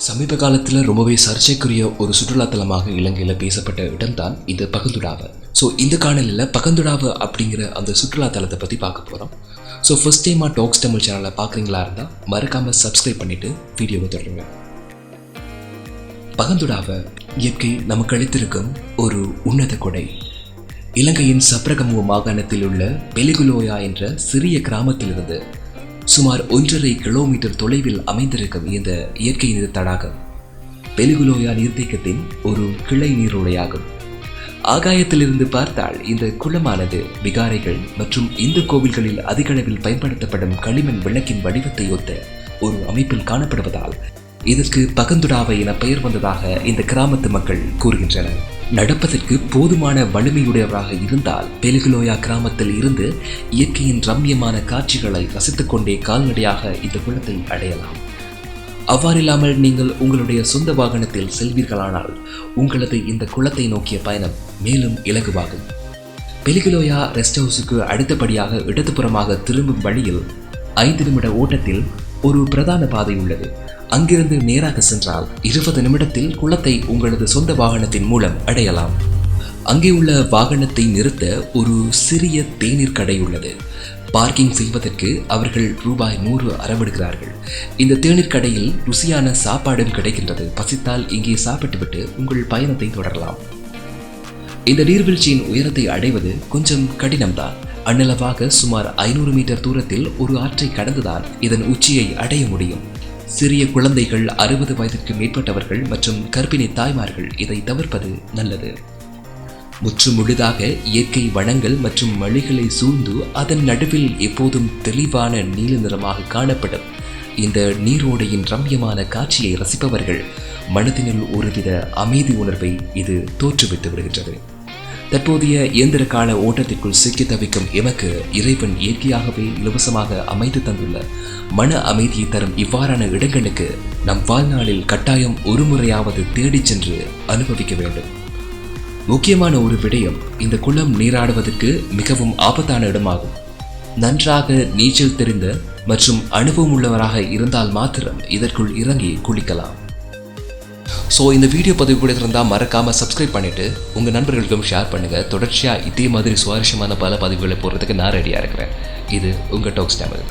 சமீப காலத்தில் ரொம்பவே சர்ச்சைக்குரிய ஒரு சுற்றுலாத்தலமாக இலங்கையில் பேசப்பட்ட இடம்தான் இந்த பகந்துடாவை. ஸோ இந்த காணொலியில் பகந்துடாவை அப்படிங்கிற அந்த சுற்றுலாத்தலத்தை பற்றி பார்க்க போகிறோம். ஸோ ஃபர்ஸ்ட் டைமாக டாக்ஸ் தமிழ் சேனலை பார்க்குறீங்களா இருந்தால் மறக்காமல் சப்ஸ்கிரைப் பண்ணிவிட்டு வீடியோவை தொடருங்க. பகந்துடாவை இயற்கை நமக்கு அளித்திருக்கும் ஒரு உன்னத கொடை. இலங்கையின் சப்ரகமுவ மாகாணத்தில் உள்ள பெலிகுலோயா என்ற சிறிய கிராமத்திலிருந்து சுமார் 1.5 கிலோமீட்டர் தொலைவில் அமைந்திருக்கும் இந்த இயற்கை நீர் தடாகம் பெலிகுலோயா நீர்த்தேக்கத்தின் ஒரு கிளை நீரோடையாகும். ஆகாயத்திலிருந்து பார்த்தால் இந்த குளமானது விகாரைகள் மற்றும் இந்து கோவில்களில் அதிகளவில் பயன்படுத்தப்படும் களிமண் விளக்கின் வடிவத்தை ஒத்த ஒரு அமைப்பில் காணப்படுவதால் இதற்கு பகந்துடாவை என பெயர் வந்ததாக இந்த கிராமத்து மக்கள் கூறுகின்றனர். நடப்பதற்கு போதுமான வலிமையுடையவராக இருந்தால் பெலிகுலோயா கிராமத்தில் இருந்து இயற்கையின் ரம்யமான காட்சிகளை ரசித்துக் கொண்டே கால்நடையாக இந்த குளத்தை அடையலாம். அவ்வாறில்லாமல் நீங்கள் உங்களுடைய சொந்த வாகனத்தில் செல்வீர்களானால் உங்களது இந்த குளத்தை நோக்கிய பயணம் மேலும் இலகுவாகும். பெலிகுலோயா ரெஸ்ட் ஹவுஸுக்கு அடுத்தபடியாக இடதுபுறமாக திரும்பும் வழியில் 5 நிமிட ஓட்டத்தில் ஒரு பிரதான பாதை உள்ளது. அங்கிருந்து நேராக சென்றால் 20 நிமிடத்தில் குளத்தை உங்களது சொந்த வாகனத்தின் மூலம் அடையலாம். அங்கே உள்ள வாகனத்தை நிறுத்த ஒரு சிறிய தேநீர் கடை உள்ளது. பார்க்கிங் செய்வதற்கு அவர்கள் ரூபாய் 100 அறவிடுகிறார்கள். இந்த தேநீர் கடையில் ருசியான சாப்பாடும் கிடைக்கின்றது. பசித்தால் இங்கே சாப்பிட்டுவிட்டு உங்கள் பயணத்தை தொடரலாம். இந்த நீர்வீழ்ச்சியின் உயரத்தை அடைவது கொஞ்சம் கடினம்தான். அந்நிலவாக சுமார் 500 மீட்டர் தூரத்தில் ஒரு ஆற்றை கடந்துதான் இதன் உச்சியை அடைய முடியும். சிறிய குழந்தைகள், 60 வயதிற்கு மேற்பட்டவர்கள் மற்றும் கர்ப்பிணி தாய்மார்கள் இதை தவிர்ப்பது நல்லது. முற்று முழுதாக இயற்கை வளங்கள் மற்றும் மலைகளை சூழ்ந்து அதன் நடுவில் எப்போதும் தெளிவான நீல நிறமாக காணப்படும் இந்த நீரோடையின் ரம்யமான காட்சியை ரசிப்பவர்கள் மனதினுள் ஒருவித அமைதி உணர்வை இது தோற்றுவித்து விடுகின்றது. தற்போதைய இயந்திர கால ஓட்டத்திற்குள் சிக்கி தவிக்கும் எமக்கு இறைவன் இயற்கையாகவே இலவசமாக அமைத்து தந்துள்ள மன அமைதியை தரும் இவ்வாறான இடங்களுக்கு நம் வாழ்நாளில் கட்டாயம் ஒரு முறையாவது தேடிச் சென்று அனுபவிக்க வேண்டும். முக்கியமான ஒரு விடயம், இந்த குளம் நீராடுவதற்கு மிகவும் ஆபத்தான இடமாகும். நன்றாக நீச்சல் தெரிந்த மற்றும் அனுபவம் உள்ளவராக இருந்தால் மாத்திரம் இதற்குள் இறங்கி குளிக்கலாம். ஸோ இந்த வீடியோ பதிவு கூட இருந்தால் மறக்காமல் சப்ஸ்கிரைப் பண்ணிவிட்டு உங்கள் நண்பர்களுக்கும் ஷேர் பண்ணுங்கள். தொடர்ச்சியாக இதே மாதிரி சுவாரஸ்யமான பல பதிவுகளை போடுறதுக்கு நான் ரெடியாக இருக்கிறேன். இது உங்கள் டாக்ஸ் தமிழ்.